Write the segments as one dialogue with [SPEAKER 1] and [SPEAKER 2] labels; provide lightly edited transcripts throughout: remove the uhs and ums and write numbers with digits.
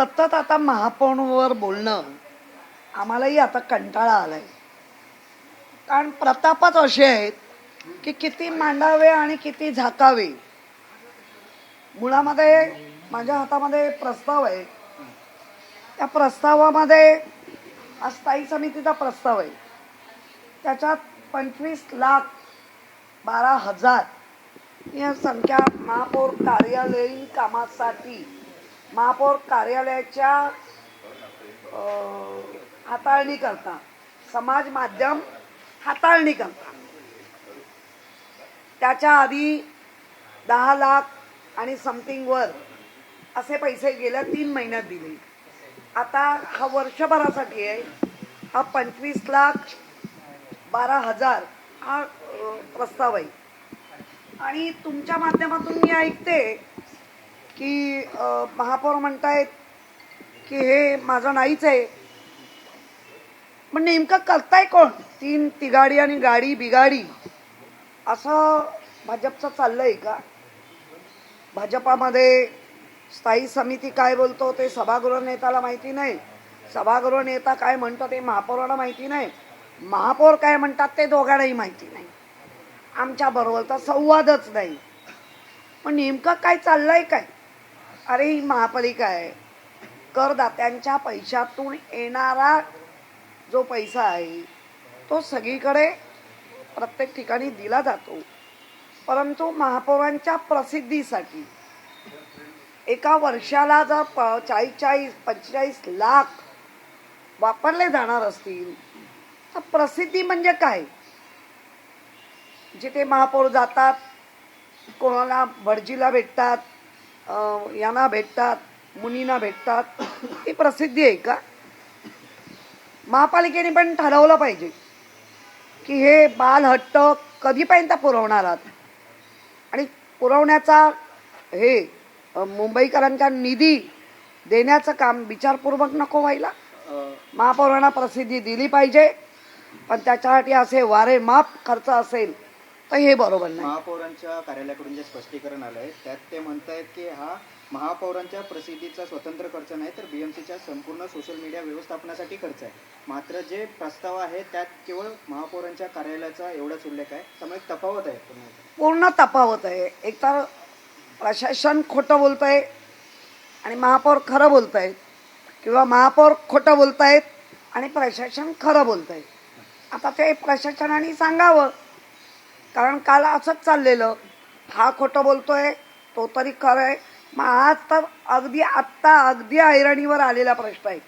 [SPEAKER 1] सतत आता महापौरवर बोलणं आम्हालाही आता कंटाळा आलाय. कारण प्रतापच असे आहेत की किती मांडावे आणि किती झाकावे. मुळामध्ये माझ्या हातामध्ये प्रस्ताव आहे. त्या प्रस्तावामध्ये हा स्थायी समितीचा प्रस्ताव आहे. त्याच्यात 25,12,000 ही संख्या महापौर कार्यालयीन कामासाठी महापौर कार्यालयाच्या हाताळणी करता, समाज माध्यम हाताळणी करता. त्याच्या आधी 10 लाख आणि समथिंग वर असे पैसे गेल्या 3 महिन्यात दिले. आता हा वर्षभरासाठी आहे. हा 25,12,000 हा प्रस्ताव आहे. आणि तुमच्या माध्यमातून मी ऐकते की महापौर म्हणतायत की हे माझं नाहीच आहे. पण नेमकं करताय कोण? तिगाडी आणि गाडी बिगाडी असं भाजपचं चाललंय का? भाजपामध्ये स्थायी समिती काय बोलतो ते सभागृह नेत्याला माहिती नाही. सभागृह नेता काय म्हणतो ते महापौराला माहिती नाही. महापौर काय म्हणतात ते दोघांनाही माहिती नाही. आमच्या बरोबर तर संवादच नाही. पण नेमकं काय चाललंय काय? अरे ही महापालिका आहे. करदात्यांच्या पैशातून येणारा जो पैसा आहे तो सगळीकडे प्रत्येक ठिकाणी दिला जातो. परंतु महापौरांच्या प्रसिद्धीसाठी एका वर्षाला जर 45 लाख वापरले जाणार असतील तर प्रसिद्धी म्हणजे काय? जिथे महापौर जातात, कोणाला भटजीला भेटतात, यांना भेटतात, मुनींना भेटतात, ही प्रसिद्धी आहे का? महापालिकेने पण ठरवलं पाहिजे की हे बालहट्ट कधीपर्यंत पुरवणार आहात. आणि पुरवण्याचा हे मुंबईकरांचा निधी देण्याचं काम विचारपूर्वक नको व्हायला. महापौरांना प्रसिद्धी दिली पाहिजे, पण त्याच्यासाठी असे वारेमाप खर्च असेल तर हे बरोबर नाही.
[SPEAKER 2] महापौरांच्या कार्यालयाकडून जे स्पष्टीकरण आलंय त्यात ते म्हणतायत की हा महापौरांच्या प्रसिद्धीचा स्वतंत्र खर्च नाही तर बीएमसीच्या संपूर्ण सोशल मीडिया व्यवस्थापनासाठी खर्च आहे. मात्र जे प्रस्ताव आहे त्यात केवळ महापौरांच्या कार्यालयाचा एवढाच उल्लेख आहे. त्यामुळे तफावत आहे,
[SPEAKER 1] पूर्ण तफावत आहे. एकतर प्रशासन खोटं बोलतंय आणि महापौर खरं बोलतायत, किंवा महापौर खोटं बोलतायत आणि प्रशासन खरं बोलतंय. आता ते प्रशासनाने सांगावं, कारण काल असंच चाललेलं. हा खोटं बोलतोय, तो तरी खरं आहे. मग आज तर अगदी ऐरणीवर आलेला प्रश्न आहे,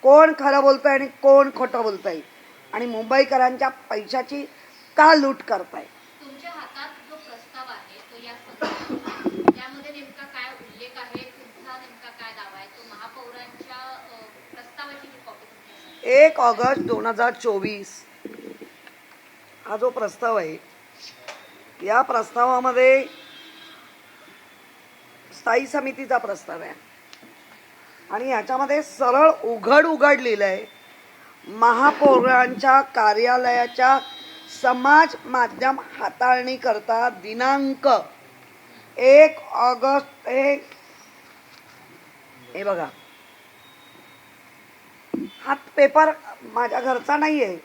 [SPEAKER 1] कोण खरं बोलतंय आणि कोण खोटं बोलतंय आणि मुंबईकरांच्या पैशाची का लूट करताय.
[SPEAKER 3] तुमच्या हातात जो प्रस्ताव आहे तो या त्यामध्ये नेमका काय उल्लेख आहे? तुमचा नेमका काय दावा आहे? तो महापौरांच्या प्रस्तावाची कॉपी
[SPEAKER 1] 1 ऑगस्ट 2024 हा जो प्रस्ताव आहे, या प्रस्तावामध्ये स्थायी समितीचा प्रस्ताव आहे आणि याच्यामध्ये सरळ उघड लिहिलंय, महापौरांच्या कार्यालयाच्या समाज माध्यम हाताळणी करता दिनांक 1 ऑगस्ट. हे बघा, हा पेपर माझ्या घरचा नाहीये.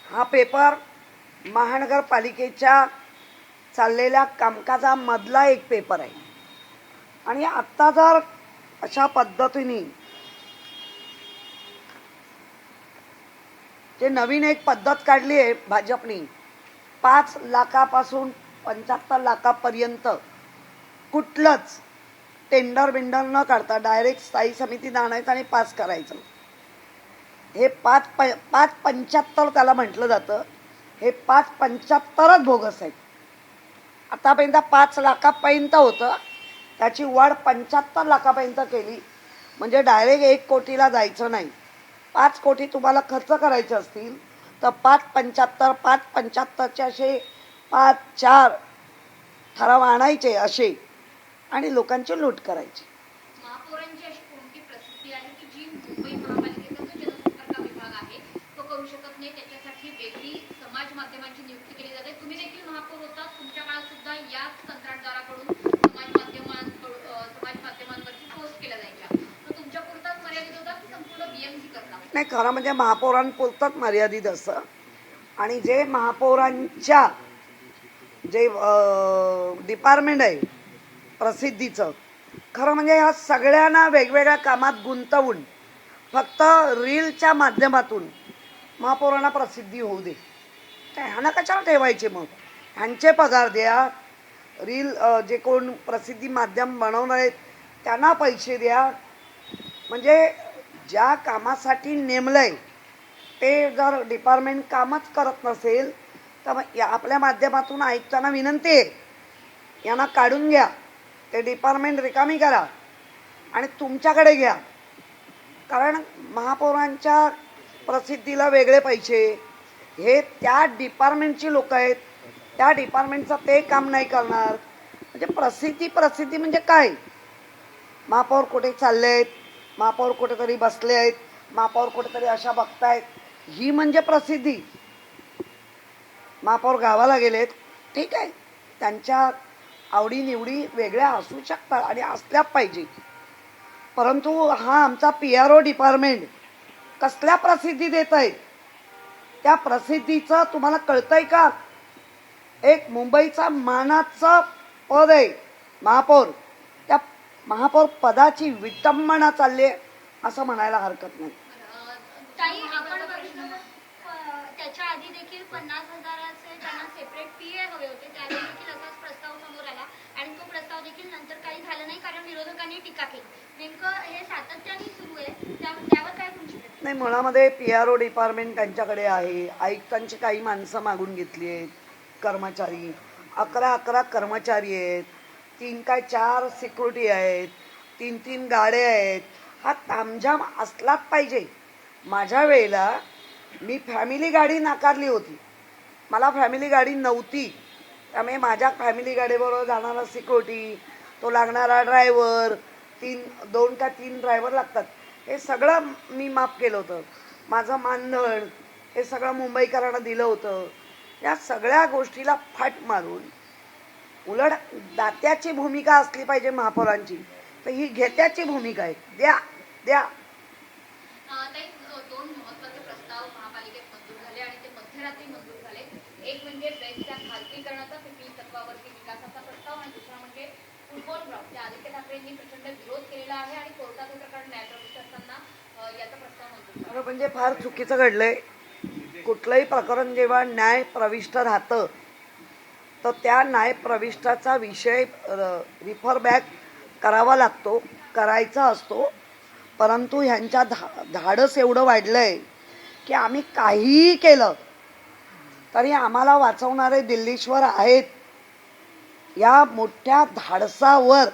[SPEAKER 1] हा पेपर महानगरपालिकेच्या चाललेल्या कामकाजामधला एक पेपर आहे. आणि आत्ता जर अशा पद्धतीने जे नवीन एक पद्धत काढली आहे भाजपनी, 5 लाखापासून 75 लाखापर्यंत कुठलंच टेंडर बिंडर न काढता डायरेक्ट स्थायी समितीत आणायचं आणि पास करायचं. हे 5.75 त्याला म्हटलं जातं. हे 5.75च बोगस आहेत. आतापर्यंत 5 लाखापर्यंत होतं, त्याची वाढ 75 लाखापर्यंत केली. म्हणजे डायरेक्ट 1 कोटीला जायचं नाही. 5 कोटी तुम्हाला खर्च करायचे असतील तर 5.75चे असे 5-4 ठराव आणायचे असे आणि लोकांची लूट करायची.
[SPEAKER 3] महापौरांची अशी कोणती प्रसिद्धी आहे की जी मुंबई महापालिकेचा जो जनसंपर्क विभाग आहे तो करू शकत नाही? त्याच्यासाठी वेगळी समाज माध्यमांची नियुक्ती केली जाते. तुम्ही देखील महापौर होता, तुमच्या काळात सुद्धा याच कंत्राटदाराकडून समाज माध्यमांवरची पोस्ट
[SPEAKER 1] नाही, खरं म्हणजे महापौरांपुरतंच मर्यादित असं. आणि जे महापौरांच्या जे डिपार्टमेंट आहे प्रसिद्धीचं, खरं म्हणजे ह्या सगळ्यांना वेगवेगळ्या कामात गुंतवून फक्त रीलच्या माध्यमातून महापौरांना प्रसिद्धी होऊ दे. काय ह्यांना कशाला ठेवायचे मग? ह्यांचे पगार द्या. रील जे कोण प्रसिद्धी माध्यम बनवणार आहेत त्यांना पैसे द्या. म्हणजे ज्या कामासाठी नेमलंय ते जर डिपार्टमेंट कामच करत नसेल तर मग आपल्या माध्यमातून आयुक्तांना विनंती आहे, यांना काढून घ्या, ते डिपार्टमेंट रिकामी करा आणि तुमच्याकडे घ्या. कारण महापौरांच्या प्रसिद्धीला वेगळे पैसे, हे त्या डिपार्टमेंटची लोक आहेत, त्या डिपार्टमेंटचं ते काम नाही करणार. म्हणजे प्रसिद्धी म्हणजे काय? महापौर कुठे चालले आहेत, महापौर कुठेतरी बसले आहेत, महापौर कुठेतरी अशा बघतायत, ही म्हणजे प्रसिद्धी. महापौर गावाला गेलेत, ठीक आहे, त्यांच्या आवडीनिवडी वेगळ्या असू शकतात आणि असल्या पाहिजे. परंतु हा आमचा PRO डिपार्टमेंट कसल्या प्रसिद्धी देत आहे? त्या प्रसिद्धीचं तुम्हाला कळतंय का? एक मुंबईचा मानाचं पद आहे महापौर, त्या महापौर पदाची विटंबना चालली आहे असं म्हणायला हरकत नाही.
[SPEAKER 4] ताई, आपण बघितलं त्याच्या आधी देखील 50,000चे त्यांना सेपरेट PA हवे होते, त्यावेळी देखील असाच प्रस्ताव समोर आला आणि तो प्रस्ताव देखील नंतर काही झालं नाही कारण विरोधकांनी टीका केली. नेमकं हे सातत्याने सुरू आहे, त्यावर काय तुमची?
[SPEAKER 1] नाही, मुळामध्ये PRO डिपार्टमेंट त्यांच्याकडे आहे. आयुक्तांची काही माणसं मागून घेतली आहेत, कर्मचारी 11 कर्मचारी आहेत, 3 काय 4 सिक्युरिटी आहेत, 3 गाड्या आहेत. हा तामझाम असलाच पाहिजे. माझ्या वेळेला मी फॅमिली गाडी नाकारली होती, मला फॅमिली गाडी नव्हती. त्यामुळे माझ्या फॅमिली गाडीबरोबर जाणारा सिक्युरिटी, तो लागणारा ड्रायव्हर, 2 का 3 ड्रायव्हर लागतात, हे सगळं मी माफ केलं होतं. माझं मानधन हे सगळं मुंबईकरांना दिलं होतं. या सगळ्या गोष्टीला फाट मारून उलट दात्याची भूमिका असली पाहिजे महापौरांची, तर ही घेत्याची भूमिका आहे. द्या द्या.
[SPEAKER 3] ताई, 2 महत्त्वाचे प्रस्ताव महापालिकेत मंजूर झाले आणि ते मध्यरात्री मंजूर झाले. एक म्हणजे बेस्टच्या खासगीकरणाचा पिपी तत्वावरती विकासाचा प्रस्ताव आणि दुसरा म्हणजे फुटबॉल ग्राउंड. त्या आदित्य ठाकरेंनी प्रचंड विरोध केलेला आहे आणि कोर्टात हे प्रकरण न्यायप्रविष्ट असताना याचा प्रस्ताव मंजूर झाला.
[SPEAKER 1] म्हणजे फार चुकीचं घडलंय. कुठलंही प्रकरण जेव्हा न्याय प्रविष्ट राहतं तर त्या न्याय प्रविष्टाचा विषय रिफर बॅक करावा लागतो, करायचा असतो. परंतु ह्यांच्या धाडस एवढं वाढलंय की आम्ही काहीही केलं तरी आम्हाला वाचवणारे दिल्लीश्वर आहेत. या मोठ्या धाडसावर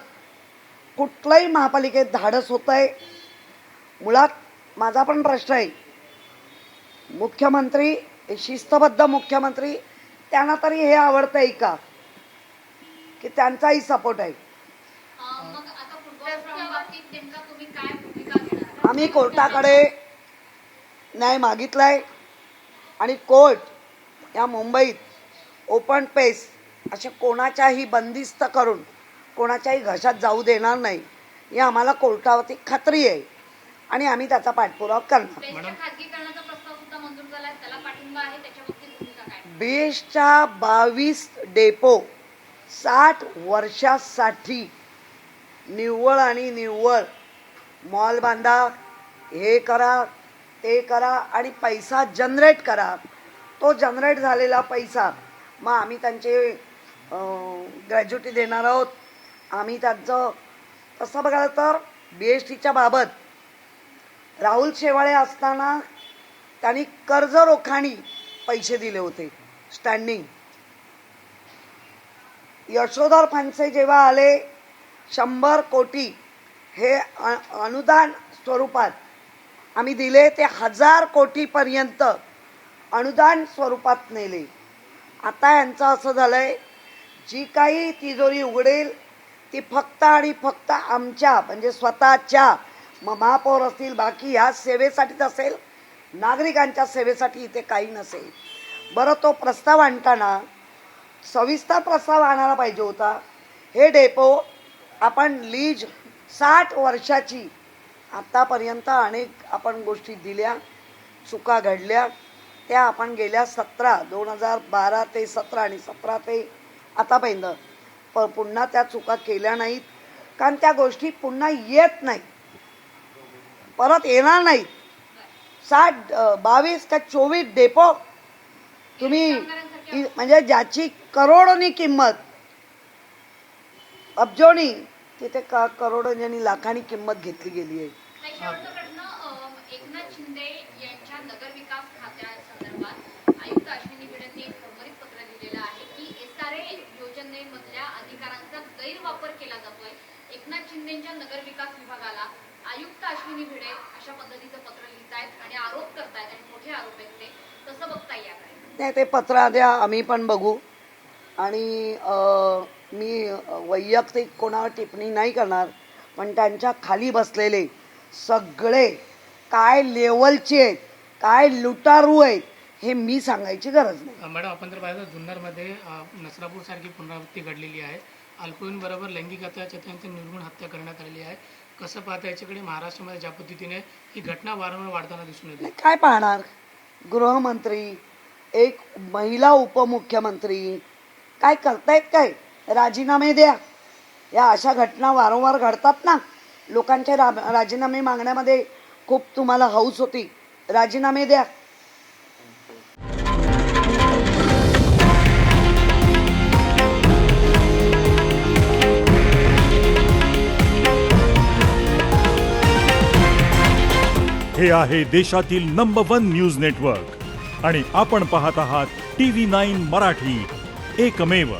[SPEAKER 1] कुठलंही महापालिकेत धाडस होतंय. मुळात माझा पण प्रश्न आहे, मुख्यमंत्री, शिस्तबद्ध मुख्यमंत्री, त्यांना तरी हे आवडतंय का की त्यांचाही सपोर्ट आहे?
[SPEAKER 3] मग आता फुटबॉल ग्राउंड बाबतीत नेमका तुम्ही काय भूमिका घेणार?
[SPEAKER 1] आम्ही कोर्टाकडे न्याय मागितलाय आणि कोर्ट या मुंबईत ओपन पेस असे कोणाच्याही बंदिस्त करून कोणाच्याही घशात जाऊ देणार नाही, ही आम्हाला कोर्टावरती खात्री आहे आणि आम्ही त्याचा पाठपुरावा करणार.
[SPEAKER 3] बेस्टच्या खासगीकरणाचा प्रस्ताव सुद्धा मंजूर झाला, त्याला पाठिंबा आहे, त्याच्या बाबतीत भूमिका काय?
[SPEAKER 1] बेस्टच्या 22 डेपो 60 वर्षासाठी निव्वळ आणि निव्वळ मॉल बांधा, हे करा ते करा आणि पैसा जनरेट करा. तो जनरेट झालेला पैसा मग आम्ही त्यांचे ग्रॅज्युटी देणार आहोत. आम्ही त्यांचं तसं बघायला तर BSTच्या बाबत राहुल शेवाळे असताना त्यांनी कर्ज रोखाणी पैसे दिले होते स्टँडिंग. यशोधर फणसे जेव्हा आले 100 कोटी हे अनुदान स्वरूपात आम्ही दिले, ते 1000 कोटीपर्यंत अनुदान स्वरूपात नेले. आता यांचं असं झालंय, जी काही तिजोरी उघडेल ती फक्त आणि फक्त आमच्या म्हणजे स्वतःच्या महापौर असतील बाकी ह्या सेवेसाठीच असेल, नागरिकांच्या सेवेसाठी इथे काही नसेल. बरं, तो प्रस्ताव आणताना सविस्तर प्रस्ताव आणायला पाहिजे होता. हे डेपो आपण लीज 60 वर्षाची आतापर्यंत अनेक आपण गोष्टी दिल्या, चुका घडल्या त्या आपण गेल्या 2012 ते 17 आणि 17 ते आतापर्यंत पुन्हा त्या चुका केल्या नाहीत, कारण त्या गोष्टी पुन्हा येत नाहीत, परत येणार नाहीत. 22 का 24 डेपो तुम्ही म्हणजे ज्याची करोडोनी किंमत, अब्जोनी, तिथे करोडोनी लाखांनी किंमत घेतली गेली आहे.
[SPEAKER 3] नाही, शेवटचा प्रश्न एकनाथ शिंदे यांच्या नगरविकास खात्यासंदर्भात आयुक्त अश्विनी भिडेंनी एक उर्वरित पत्र लिहिलेलं आहे की SRA योजनेमधल्या अधिकारांचा गैरवापर केला जातोय. एकनाथ शिंदेच्या नगरविकास विभागाला आयुक्त अश्विनी भिडे अशा पद्धतीचं पत्र लिहितायत आणि आरोप करतायत आणि मोठे आरोप आहेत ते. कसं बघता याकडे?
[SPEAKER 1] नाही, ते पत्र द्या, आम्ही पण बघू. आणि मी वैयक्तिक कोणावर टिप्पणी नाही करणार, पण त्यांच्या खाली बसलेले सगळे काय लेवलचे आहेत, काय लुटारू आहेत, हे मी सांगायची गरज नाही.
[SPEAKER 5] मॅडम, आपण जर पाहिलं जुन्नरमध्ये नसरापूर सारखी पुनरावृत्ती घडलेली आहे. अल्पवयीनबरोबर लैंगिक अत्याचारांची निर्घृण हत्या करण्यात आलेली आहे. कसं पाहता याच्याकडे महाराष्ट्रामध्ये ज्या पद्धतीने ही घटना वारंवार वाढताना दिसून येते?
[SPEAKER 1] काय पाहणार, गृहमंत्री, एक महिला उपमुख्यमंत्री काय करतायत? काय राजीनामे द्या. या अशा घटना वारंवार घडतात ना, लोकांचे राजीनामे मागण्यामध्ये खूप तुम्हाला हौस होती, राजीनामे द्या.
[SPEAKER 6] हे आहे देशातील नंबर 1 न्यूज नेटवर्क आणि आपण पाहत आहात TV9 मराठी, एकमेव.